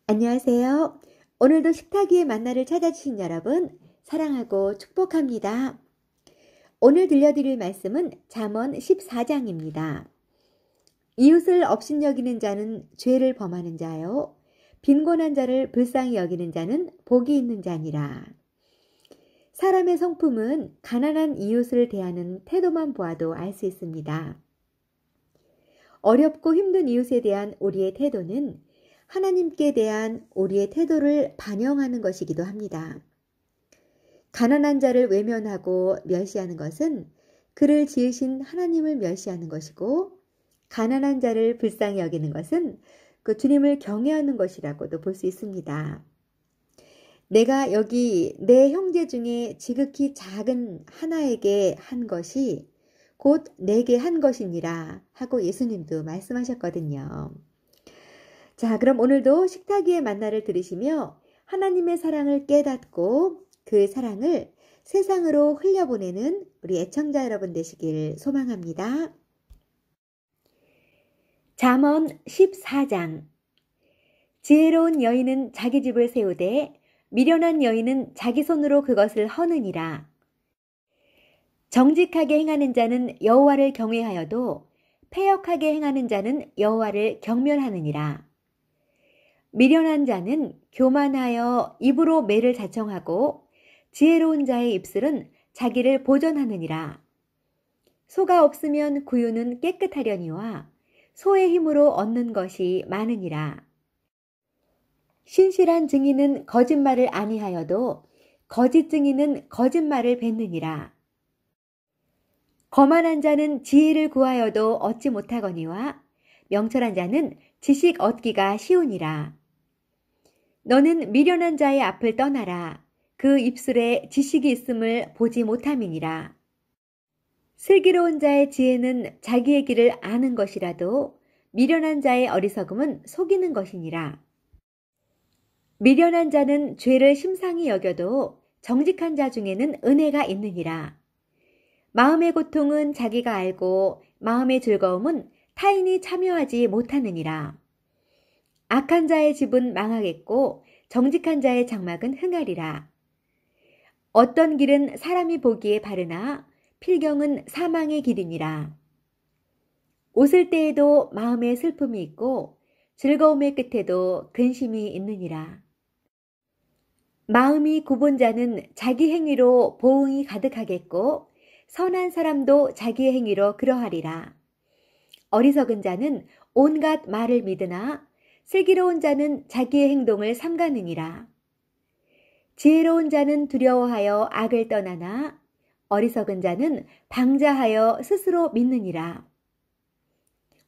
안녕하세요. 오늘도 식탁 위의 만나를 찾아주신 여러분, 사랑하고 축복합니다. 오늘 들려드릴 말씀은 잠언 14장입니다. 이웃을 업신여기는 자는 죄를 범하는 자요. 빈곤한 자를 불쌍히 여기는 자는 복이 있는 자니라. 사람의 성품은 가난한 이웃을 대하는 태도만 보아도 알 수 있습니다. 어렵고 힘든 이웃에 대한 우리의 태도는 하나님께 대한 우리의 태도를 반영하는 것이기도 합니다. 가난한 자를 외면하고 멸시하는 것은 그를 지으신 하나님을 멸시하는 것이고, 가난한 자를 불쌍히 여기는 것은 그 주님을 경외하는 것이라고도 볼 수 있습니다. 내가 여기 내 형제 중에 지극히 작은 하나에게 한 것이 곧 내게 한 것이니라 하고 예수님도 말씀하셨거든요. 자, 그럼 오늘도 식탁 위의 만나를 들으시며 하나님의 사랑을 깨닫고 그 사랑을 세상으로 흘려보내는 우리 애청자 여러분 되시길 소망합니다. 잠언 14장. 지혜로운 여인은 자기 집을 세우되 미련한 여인은 자기 손으로 그것을 허느니라. 정직하게 행하는 자는 여호와를 경외하여도 패역하게 행하는 자는 여호와를 경멸하느니라. 미련한 자는 교만하여 입으로 매를 자청하고 지혜로운 자의 입술은 자기를 보전하느니라. 소가 없으면 구유는 깨끗하려니와 소의 힘으로 얻는 것이 많으니라. 신실한 증인은 거짓말을 아니하여도 거짓 증인은 거짓말을 뱉느니라. 거만한 자는 지혜를 구하여도 얻지 못하거니와 명철한 자는 지식 얻기가 쉬우니라. 너는 미련한 자의 앞을 떠나라. 그 입술에 지식이 있음을 보지 못함이니라. 슬기로운 자의 지혜는 자기의 길을 아는 것이라도 미련한 자의 어리석음은 속이는 것이니라. 미련한 자는 죄를 심상히 여겨도 정직한 자 중에는 은혜가 있느니라. 마음의 고통은 자기가 알고 마음의 즐거움은 타인이 참여하지 못하느니라. 악한 자의 집은 망하겠고 정직한 자의 장막은 흥하리라. 어떤 길은 사람이 보기에 바르나 필경은 사망의 길이니라. 웃을 때에도 마음에 슬픔이 있고 즐거움의 끝에도 근심이 있느니라. 마음이 굽은 자는 자기 행위로 보응이 가득하겠고 선한 사람도 자기의 행위로 그러하리라. 어리석은 자는 온갖 말을 믿으나 슬기로운 자는 자기의 행동을 삼가느니라. 지혜로운 자는 두려워하여 악을 떠나나 어리석은 자는 방자하여 스스로 믿느니라.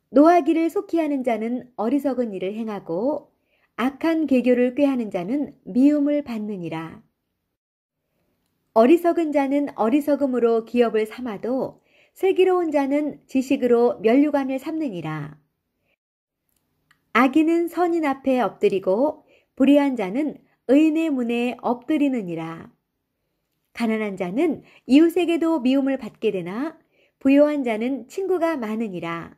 노하기를 속히 하는 자는 어리석은 일을 행하고 악한 계교를 꾀하는 자는 미움을 받느니라. 어리석은 자는 어리석음으로 기업을 삼아도 슬기로운 자는 지식으로 면류관을 삼느니라. 악인은 선인 앞에 엎드리고 불의한 자는 의인의 문에 엎드리느니라. 가난한 자는 이웃에게도 미움을 받게 되나 부요한 자는 친구가 많으니라.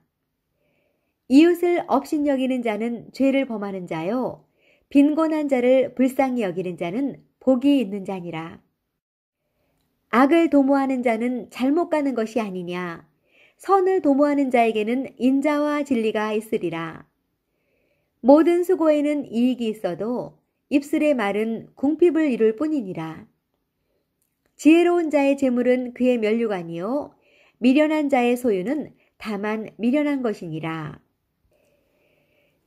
이웃을 업신여기는 자는 죄를 범하는 자요. 빈곤한 자를 불쌍히 여기는 자는 복이 있는 자니라. 악을 도모하는 자는 잘못 가는 것이 아니냐. 선을 도모하는 자에게는 인자와 진리가 있으리라. 모든 수고에는 이익이 있어도 입술의 말은 궁핍을 이룰 뿐이니라. 지혜로운 자의 재물은 그의 면류관이요 미련한 자의 소유는 다만 미련한 것이니라.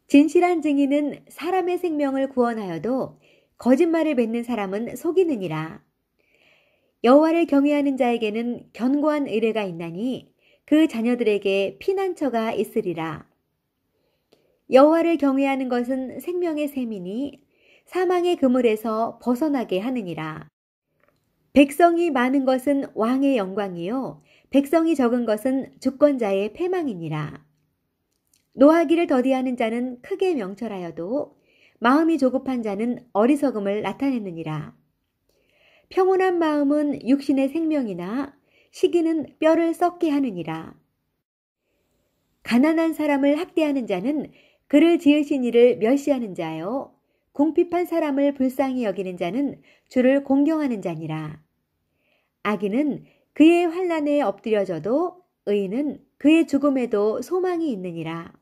진실한 증인은 사람의 생명을 구원하여도 거짓말을 뱉는 사람은 속이느니라. 여호와를 경외하는 자에게는 견고한 의뢰가 있나니 그 자녀들에게 피난처가 있으리라. 여호와를 경외하는 것은 생명의 셈이니 사망의 그물에서 벗어나게 하느니라. 백성이 많은 것은 왕의 영광이요 백성이 적은 것은 주권자의 패망이니라. 노하기를 더디하는 자는 크게 명철하여도 마음이 조급한 자는 어리석음을 나타내느니라. 평온한 마음은 육신의 생명이나 시기는 뼈를 썩게 하느니라. 가난한 사람을 학대하는 자는 그를 지으신 이를 멸시하는 자요 궁핍한 사람을 불쌍히 여기는 자는 주를 공경하는 자니라. 악인은 그의 환난에 엎드려져도 의인은 그의 죽음에도 소망이 있느니라.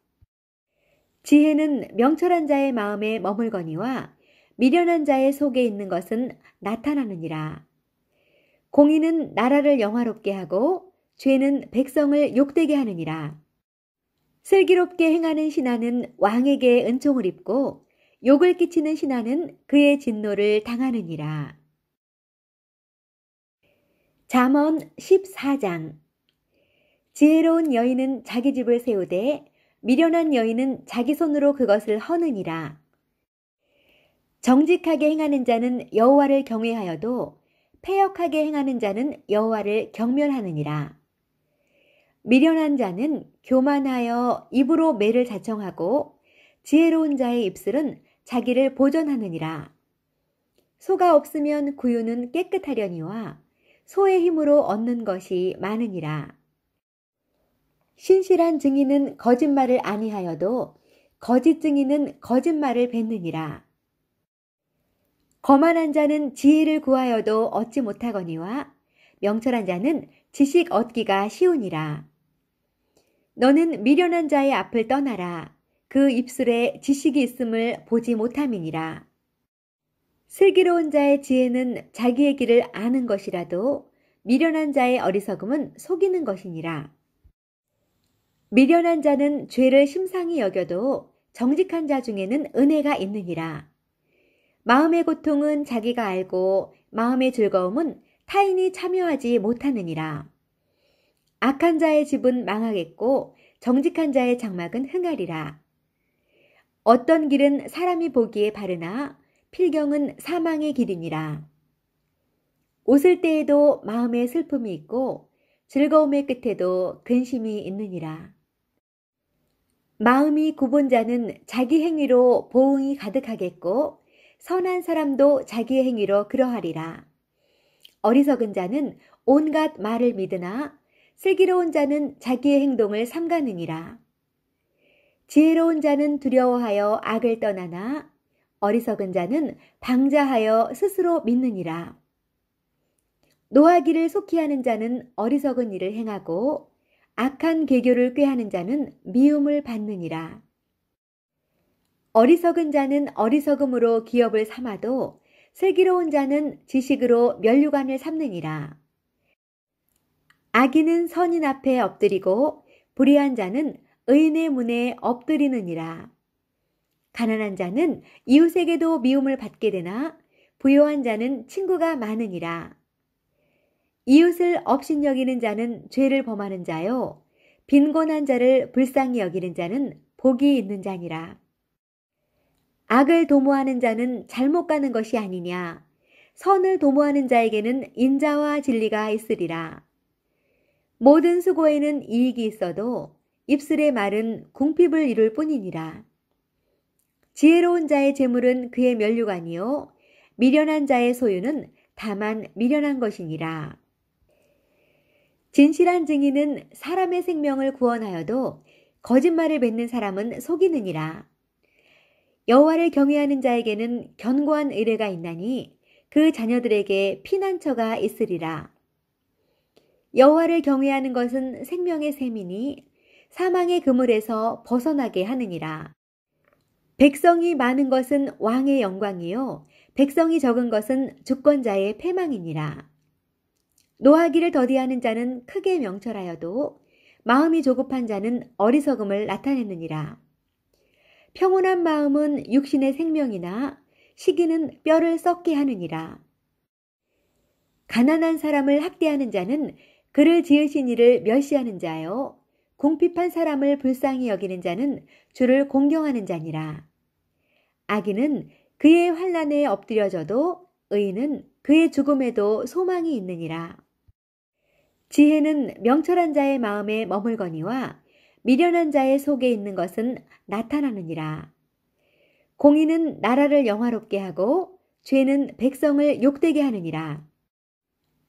지혜는 명철한 자의 마음에 머물거니와 미련한 자의 속에 있는 것은 나타나느니라. 공의는 나라를 영화롭게 하고 죄는 백성을 욕되게 하느니라. 슬기롭게 행하는 신하는 왕에게 은총을 입고 욕을 끼치는 신하는 그의 진노를 당하느니라. 잠언 14장. 지혜로운 여인은 자기 집을 세우되 미련한 여인은 자기 손으로 그것을 허느니라. 정직하게 행하는 자는 여호와를 경외하여도 패역하게 행하는 자는 여호와를 경멸하느니라. 미련한 자는 교만하여 입으로 매를 자청하고 지혜로운 자의 입술은 자기를 보전하느니라. 소가 없으면 구유는 깨끗하려니와 소의 힘으로 얻는 것이 많으니라. 신실한 증인은 거짓말을 아니하여도 거짓 증인은 거짓말을 뱉느니라. 거만한 자는 지혜를 구하여도 얻지 못하거니와 명철한 자는 지식 얻기가 쉬우니라. 너는 미련한 자의 앞을 떠나라. 그 입술에 지식이 있음을 보지 못함이니라. 슬기로운 자의 지혜는 자기의 길을 아는 것이라도 미련한 자의 어리석음은 속이는 것이니라. 미련한 자는 죄를 심상히 여겨도 정직한 자 중에는 은혜가 있느니라. 마음의 고통은 자기가 알고 마음의 즐거움은 타인이 참여하지 못하느니라. 악한 자의 집은 망하겠고 정직한 자의 장막은 흥하리라. 어떤 길은 사람이 보기에 바르나 필경은 사망의 길이니라. 웃을 때에도 마음에 슬픔이 있고 즐거움의 끝에도 근심이 있느니라. 마음이 굽은 자는 자기 행위로 보응이 가득하겠고 선한 사람도 자기의 행위로 그러하리라. 어리석은 자는 온갖 말을 믿으나 슬기로운 자는 자기의 행동을 삼가느니라. 지혜로운 자는 두려워하여 악을 떠나나 어리석은 자는 방자하여 스스로 믿느니라. 노하기를 속히 하는 자는 어리석은 일을 행하고 악한 계교를 꾀하는 자는 미움을 받느니라. 어리석은 자는 어리석음으로 기업을 삼아도 슬기로운 자는 지식으로 면류관을 삼느니라. 악인은 선인 앞에 엎드리고 불의한 자는 의인의 문에 엎드리느니라. 가난한 자는 이웃에게도 미움을 받게 되나 부요한 자는 친구가 많으니라. 이웃을 업신여기는 자는 죄를 범하는 자요 빈곤한 자를 불쌍히 여기는 자는 복이 있는 자니라. 악을 도모하는 자는 잘못 가는 것이 아니냐. 선을 도모하는 자에게는 인자와 진리가 있으리라. 모든 수고에는 이익이 있어도 입술의 말은 궁핍을 이룰 뿐이니라. 지혜로운 자의 재물은 그의 면류관이요 미련한 자의 소유는 다만 미련한 것이니라. 진실한 증인은 사람의 생명을 구원하여도 거짓말을 뱉는 사람은 속이느니라. 여호와를 경외하는 자에게는 견고한 의뢰가 있나니 그 자녀들에게 피난처가 있으리라. 여호와를 경외하는 것은 생명의 셈이니 사망의 그물에서 벗어나게 하느니라. 백성이 많은 것은 왕의 영광이요 백성이 적은 것은 주권자의 패망이니라. 노하기를 더디하는 자는 크게 명철하여도 마음이 조급한 자는 어리석음을 나타내느니라. 평온한 마음은 육신의 생명이나 시기는 뼈를 썩게 하느니라. 가난한 사람을 학대하는 자는 그를 지으신 이를 멸시하는 자요 궁핍한 사람을 불쌍히 여기는 자는 주를 공경하는 자니라. 악인은 그의 환난에 엎드려져도 의인은 그의 죽음에도 소망이 있느니라. 지혜는 명철한 자의 마음에 머물거니와 미련한 자의 속에 있는 것은 나타나느니라. 공의는 나라를 영화롭게 하고 죄는 백성을 욕되게 하느니라.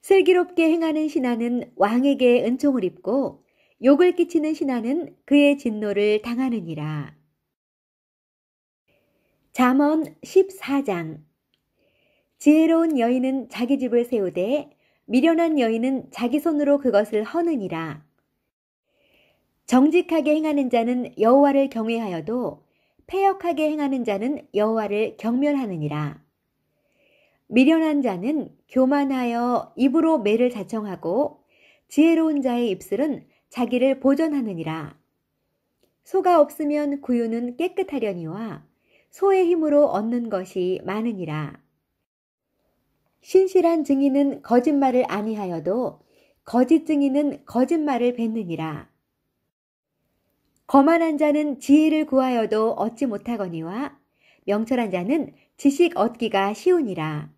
슬기롭게 행하는 신하는 왕에게 은총을 입고 욕을 끼치는 신하는 그의 진노를 당하느니라. 잠언 14장. 지혜로운 여인은 자기 집을 세우되 미련한 여인은 자기 손으로 그것을 허느니라. 정직하게 행하는 자는 여호와를 경외하여도 패역하게 행하는 자는 여호와를 경멸하느니라. 미련한 자는 교만하여 입으로 매를 자청하고 지혜로운 자의 입술은 자기를 보전하느니라. 소가 없으면 구유는 깨끗하려니와 소의 힘으로 얻는 것이 많으니라. 신실한 증인은 거짓말을 아니하여도 거짓 증인은 거짓말을 뱉느니라. 거만한 자는 지혜를 구하여도 얻지 못하거니와 명철한 자는 지식 얻기가 쉬우니라.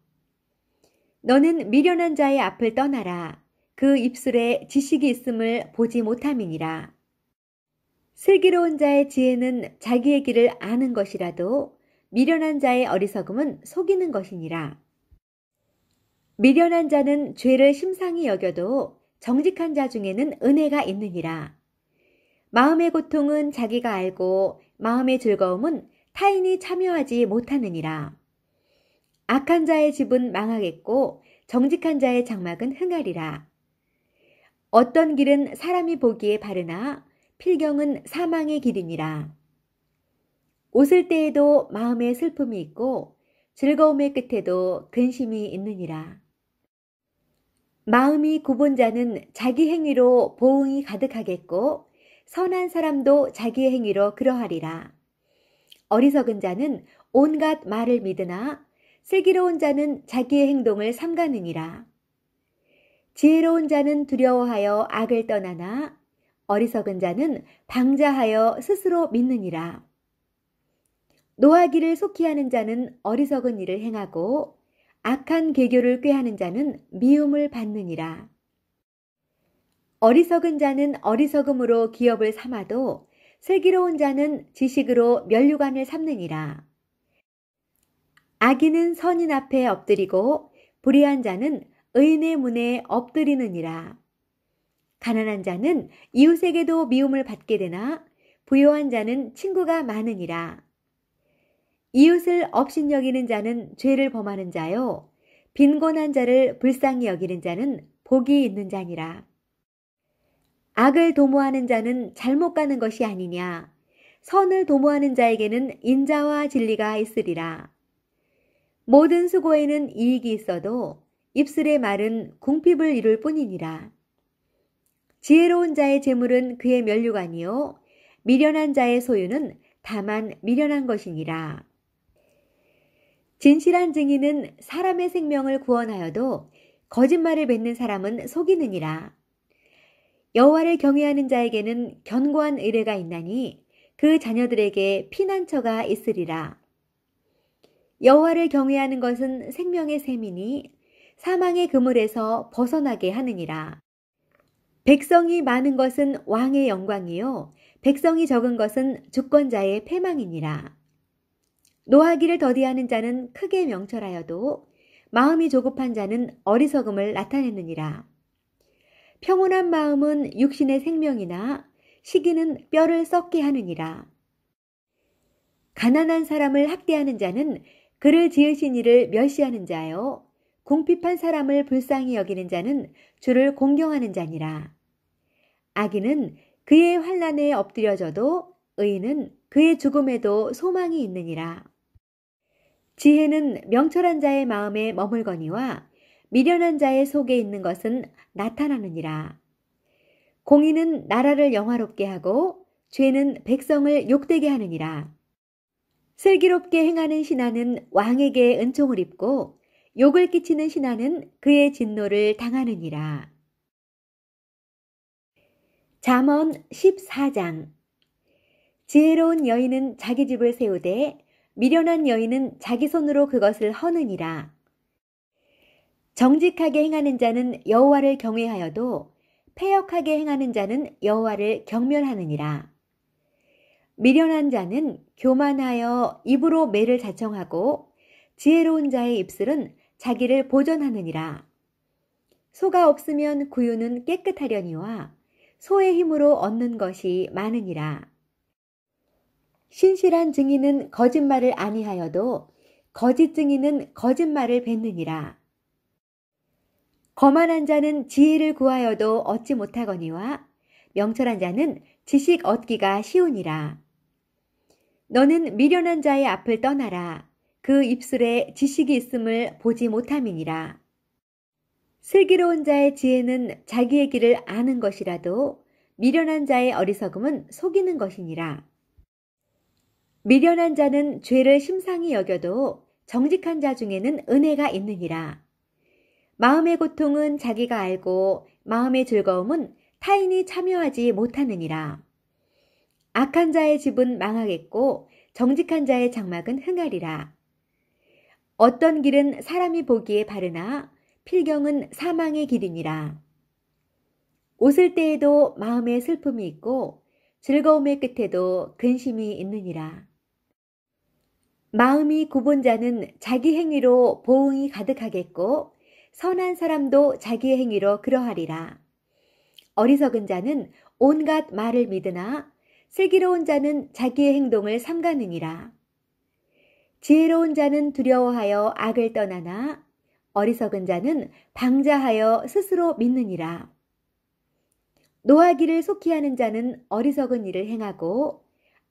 너는 미련한 자의 앞을 떠나라. 그 입술에 지식이 있음을 보지 못함이니라. 슬기로운 자의 지혜는 자기의 길을 아는 것이라도 미련한 자의 어리석음은 속이는 것이니라. 미련한 자는 죄를 심상히 여겨도 정직한 자 중에는 은혜가 있느니라. 마음의 고통은 자기가 알고 마음의 즐거움은 타인이 참여하지 못하느니라. 악한 자의 집은 망하겠고 정직한 자의 장막은 흥하리라. 어떤 길은 사람이 보기에 바르나 필경은 사망의 길이니라. 웃을 때에도 마음에 슬픔이 있고 즐거움의 끝에도 근심이 있느니라. 마음이 굽은 자는 자기 행위로 보응이 가득하겠고 선한 사람도 자기의 행위로 그러하리라. 어리석은 자는 온갖 말을 믿으나 슬기로운 자는 자기의 행동을 삼가느니라. 지혜로운 자는 두려워하여 악을 떠나나 어리석은 자는 방자하여 스스로 믿느니라. 노하기를 속히 하는 자는 어리석은 일을 행하고 악한 계교를 꾀하는 자는 미움을 받느니라. 어리석은 자는 어리석음으로 기업을 삼아도 슬기로운 자는 지식으로 면류관을 삼느니라. 악인은 선인 앞에 엎드리고 불의한 자는 의인의 문에 엎드리느니라. 가난한 자는 이웃에게도 미움을 받게 되나 부요한 자는 친구가 많으니라. 이웃을 업신여기는 자는 죄를 범하는 자요 빈곤한 자를 불쌍히 여기는 자는 복이 있는 자니라. 악을 도모하는 자는 잘못 가는 것이 아니냐. 선을 도모하는 자에게는 인자와 진리가 있으리라. 모든 수고에는 이익이 있어도 입술의 말은 궁핍을 이룰 뿐이니라. 지혜로운 자의 재물은 그의 면류관이요 미련한 자의 소유는 다만 미련한 것이니라. 진실한 증인은 사람의 생명을 구원하여도 거짓말을 뱉는 사람은 속이느니라. 여호와를 경외하는 자에게는 견고한 의뢰가 있나니 그 자녀들에게 피난처가 있으리라. 여호와를 경외하는 것은 생명의 셈이니 사망의 그물에서 벗어나게 하느니라. 백성이 많은 것은 왕의 영광이요 백성이 적은 것은 주권자의 패망이니라. 노하기를 더디하는 자는 크게 명철하여도 마음이 조급한 자는 어리석음을 나타내느니라. 평온한 마음은 육신의 생명이나 시기는 뼈를 썩게 하느니라. 가난한 사람을 학대하는 자는 그를 지으신 이를 멸시하는 자요 궁핍한 사람을 불쌍히 여기는 자는 주를 공경하는 자니라. 악인은 그의 환난에 엎드려져도 의인은 그의 죽음에도 소망이 있느니라. 지혜는 명철한 자의 마음에 머물거니와 미련한 자의 속에 있는 것은 나타나느니라. 공의는 나라를 영화롭게 하고 죄는 백성을 욕되게 하느니라. 슬기롭게 행하는 신하는 왕에게 은총을 입고 욕을 끼치는 신하는 그의 진노를 당하느니라. 잠언 14장. 지혜로운 여인은 자기 집을 세우되 미련한 여인은 자기 손으로 그것을 허느니라. 정직하게 행하는 자는 여호와를 경외하여도 패역하게 행하는 자는 여호와를 경멸하느니라. 미련한 자는 교만하여 입으로 매를 자청하고 지혜로운 자의 입술은 자기를 보전하느니라. 소가 없으면 구유는 깨끗하려니와 소의 힘으로 얻는 것이 많으니라. 신실한 증인은 거짓말을 아니하여도 거짓 증인은 거짓말을 뱉느니라. 거만한 자는 지혜를 구하여도 얻지 못하거니와 명철한 자는 지식 얻기가 쉬우니라. 너는 미련한 자의 앞을 떠나라. 그 입술에 지식이 있음을 보지 못함이니라. 슬기로운 자의 지혜는 자기의 길을 아는 것이라도 미련한 자의 어리석음은 속이는 것이니라. 미련한 자는 죄를 심상히 여겨도 정직한 자 중에는 은혜가 있느니라. 마음의 고통은 자기가 알고 마음의 즐거움은 타인이 참여하지 못하느니라. 악한 자의 집은 망하겠고 정직한 자의 장막은 흥하리라. 어떤 길은 사람이 보기에 바르나 필경은 사망의 길이니라. 웃을 때에도 마음에 슬픔이 있고 즐거움의 끝에도 근심이 있느니라. 마음이 굽은 자는 자기 행위로 보응이 가득하겠고 선한 사람도 자기의 행위로 그러하리라. 어리석은 자는 온갖 말을 믿으나 슬기로운 자는 자기의 행동을 삼가느니라. 지혜로운 자는 두려워하여 악을 떠나나 어리석은 자는 방자하여 스스로 믿느니라. 노하기를 속히 하는 자는 어리석은 일을 행하고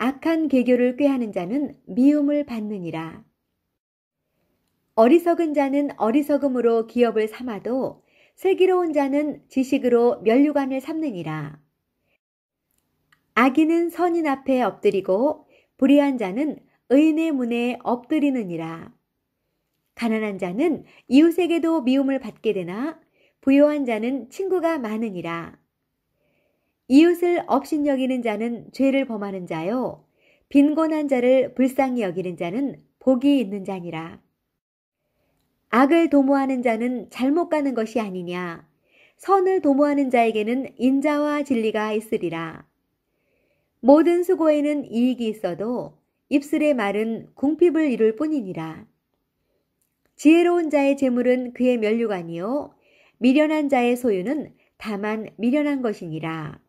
악한 계교를 꾀하는 자는 미움을 받느니라. 어리석은 자는 어리석음으로 기업을 삼아도 슬기로운 자는 지식으로 면류관을 삼느니라. 악인은 선인 앞에 엎드리고 불의한 자는 의인의 문에 엎드리느니라. 가난한 자는 이웃에게도 미움을 받게 되나 부요한 자는 친구가 많으니라. 이웃을 업신여기는 자는 죄를 범하는 자요 빈곤한 자를 불쌍히 여기는 자는 복이 있는 자니라. 악을 도모하는 자는 잘못 가는 것이 아니냐. 선을 도모하는 자에게는 인자와 진리가 있으리라. 모든 수고에는 이익이 있어도 입술의 말은 궁핍을 이룰 뿐이니라. 지혜로운 자의 재물은 그의 면류관이요 미련한 자의 소유는 다만 미련한 것이니라.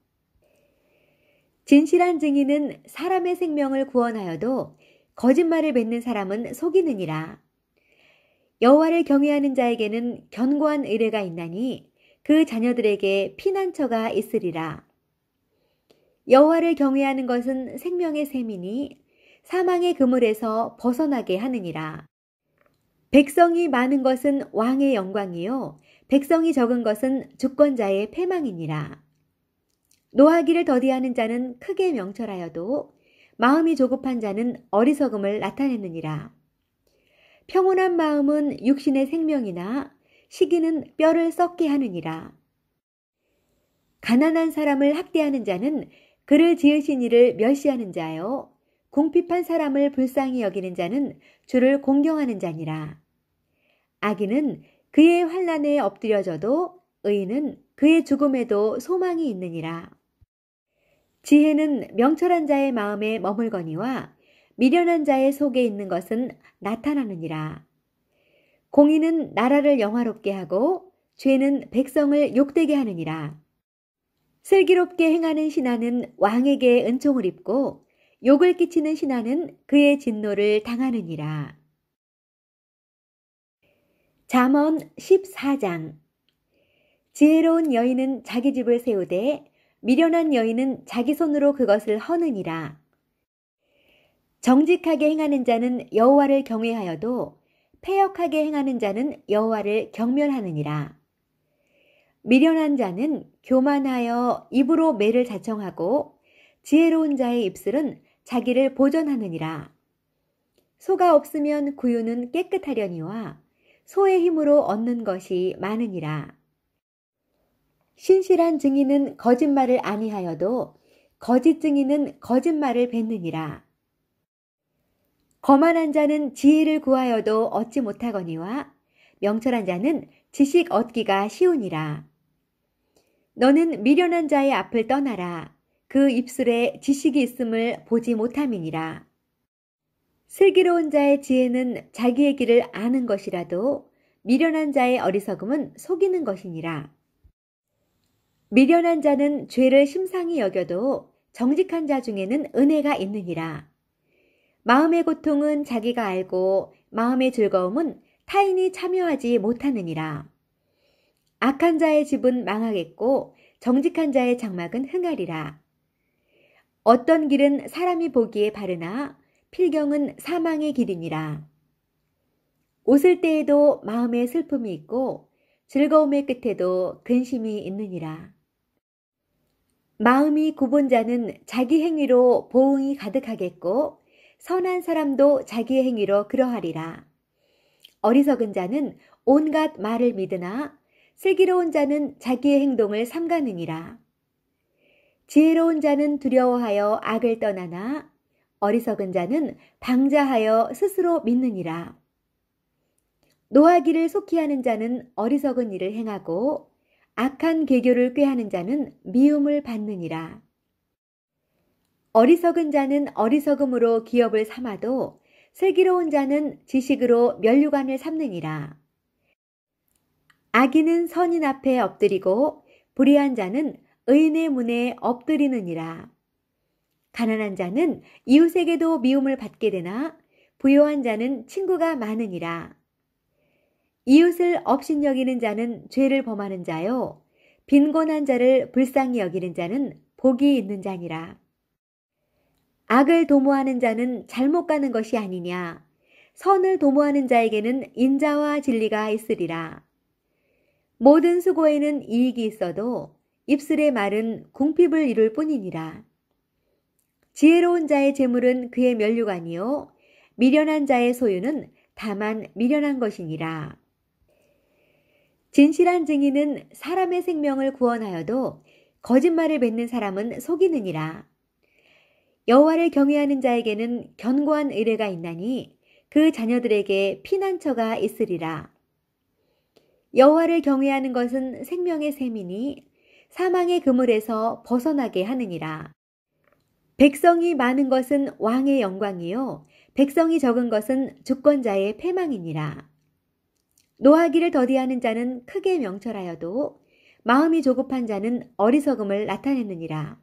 진실한 증인은 사람의 생명을 구원하여도 거짓말을 뱉는 사람은 속이느니라. 여호와를 경외하는 자에게는 견고한 의뢰가 있나니 그 자녀들에게 피난처가 있으리라. 여호와를 경외하는 것은 생명의 셈이니 사망의 그물에서 벗어나게 하느니라. 백성이 많은 것은 왕의 영광이요 백성이 적은 것은 주권자의 패망이니라. 노하기를 더디하는 자는 크게 명철하여도 마음이 조급한 자는 어리석음을 나타내느니라. 평온한 마음은 육신의 생명이나 시기는 뼈를 썩게 하느니라. 가난한 사람을 학대하는 자는 그를 지으신 이를 멸시하는 자요 궁핍한 사람을 불쌍히 여기는 자는 주를 공경하는 자니라. 악인은 그의 환난에 엎드려져도 의인은 그의 죽음에도 소망이 있느니라. 지혜는 명철한 자의 마음에 머물거니와 미련한 자의 속에 있는 것은 나타나느니라. 공의는 나라를 영화롭게 하고 죄는 백성을 욕되게 하느니라. 슬기롭게 행하는 신하는 왕에게 은총을 입고 욕을 끼치는 신하는 그의 진노를 당하느니라. 잠언 14장. 지혜로운 여인은 자기 집을 세우되 미련한 여인은 자기 손으로 그것을 허느니라. 정직하게 행하는 자는 여호와를 경외하여도 패역하게 행하는 자는 여호와를 경멸하느니라. 미련한 자는 교만하여 입으로 매를 자청하고 지혜로운 자의 입술은 자기를 보전하느니라. 소가 없으면 구유는 깨끗하려니와 소의 힘으로 얻는 것이 많으니라. 신실한 증인은 거짓말을 아니하여도 거짓 증인은 거짓말을 뱉느니라. 거만한 자는 지혜를 구하여도 얻지 못하거니와 명철한 자는 지식 얻기가 쉬우니라. 너는 미련한 자의 앞을 떠나라. 그 입술에 지식이 있음을 보지 못함이니라. 슬기로운 자의 지혜는 자기의 길을 아는 것이라도 미련한 자의 어리석음은 속이는 것이니라. 미련한 자는 죄를 심상히 여겨도 정직한 자 중에는 은혜가 있느니라. 마음의 고통은 자기가 알고 마음의 즐거움은 타인이 참여하지 못하느니라. 악한 자의 집은 망하겠고 정직한 자의 장막은 흥하리라. 어떤 길은 사람이 보기에 바르나 필경은 사망의 길이니라. 웃을 때에도 마음에 슬픔이 있고 즐거움의 끝에도 근심이 있느니라. 마음이 굽은 자는 자기 행위로 보응이 가득하겠고 선한 사람도 자기의 행위로 그러하리라. 어리석은 자는 온갖 말을 믿으나 슬기로운 자는 자기의 행동을 삼가느니라. 지혜로운 자는 두려워하여 악을 떠나나 어리석은 자는 방자하여 스스로 믿느니라. 노하기를 속히 하는 자는 어리석은 일을 행하고 악한 계교를 꾀하는 자는 미움을 받느니라. 어리석은 자는 어리석음으로 기업을 삼아도 슬기로운 자는 지식으로 면류관을 삼느니라. 악인은 선인 앞에 엎드리고 불의한 자는 의인의 문에 엎드리느니라. 가난한 자는 이웃에게도 미움을 받게 되나 부요한 자는 친구가 많으니라. 이웃을 업신여기는 자는 죄를 범하는 자요 빈곤한 자를 불쌍히 여기는 자는 복이 있는 자니라. 악을 도모하는 자는 잘못 가는 것이 아니냐. 선을 도모하는 자에게는 인자와 진리가 있으리라. 모든 수고에는 이익이 있어도 입술의 말은 궁핍을 이룰 뿐이니라. 지혜로운 자의 재물은 그의 면류관이요 미련한 자의 소유는 다만 미련한 것이니라. 진실한 증인은 사람의 생명을 구원하여도 거짓말을 뱉는 사람은 속이느니라. 여호와를 경외하는 자에게는 견고한 의뢰가 있나니 그 자녀들에게 피난처가 있으리라. 여호와를 경외하는 것은 생명의 셈이니 사망의 그물에서 벗어나게 하느니라. 백성이 많은 것은 왕의 영광이요 백성이 적은 것은 주권자의 패망이니라. 노하기를 더디하는 자는 크게 명철하여도 마음이 조급한 자는 어리석음을 나타내느니라.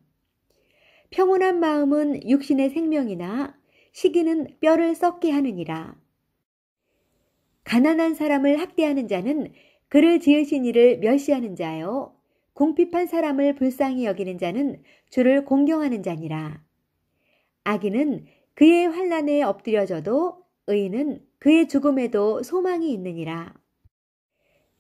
평온한 마음은 육신의 생명이나 시기는 뼈를 썩게 하느니라. 가난한 사람을 학대하는 자는 그를 지으신 이를 멸시하는 자요 궁핍한 사람을 불쌍히 여기는 자는 주를 공경하는 자니라. 악인은 그의 환난에 엎드려져도 의인은 그의 죽음에도 소망이 있느니라.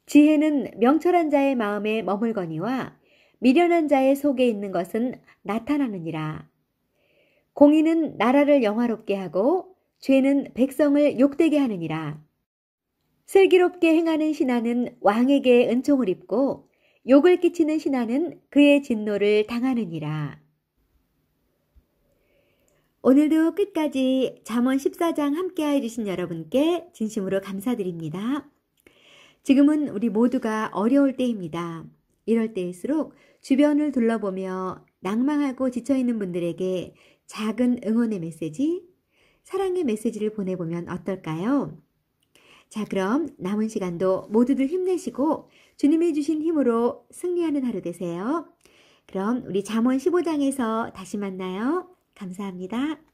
지혜는 명철한 자의 마음에 머물거니와 미련한 자의 속에 있는 것은 나타나느니라. 공의는 나라를 영화롭게 하고 죄는 백성을 욕되게 하느니라. 슬기롭게 행하는 신하는 왕에게 은총을 입고 욕을 끼치는 신하는 그의 진노를 당하느니라. 오늘도 끝까지 잠언 14장 함께해 주신 여러분께 진심으로 감사드립니다. 지금은 우리 모두가 어려울 때입니다. 이럴 때일수록 주변을 둘러보며 낭망하고 지쳐있는 분들에게 작은 응원의 메시지, 사랑의 메시지를 보내보면 어떨까요? 자, 그럼 남은 시간도 모두들 힘내시고 주님이 주신 힘으로 승리하는 하루 되세요. 그럼 우리 잠언 15장에서 다시 만나요. 감사합니다.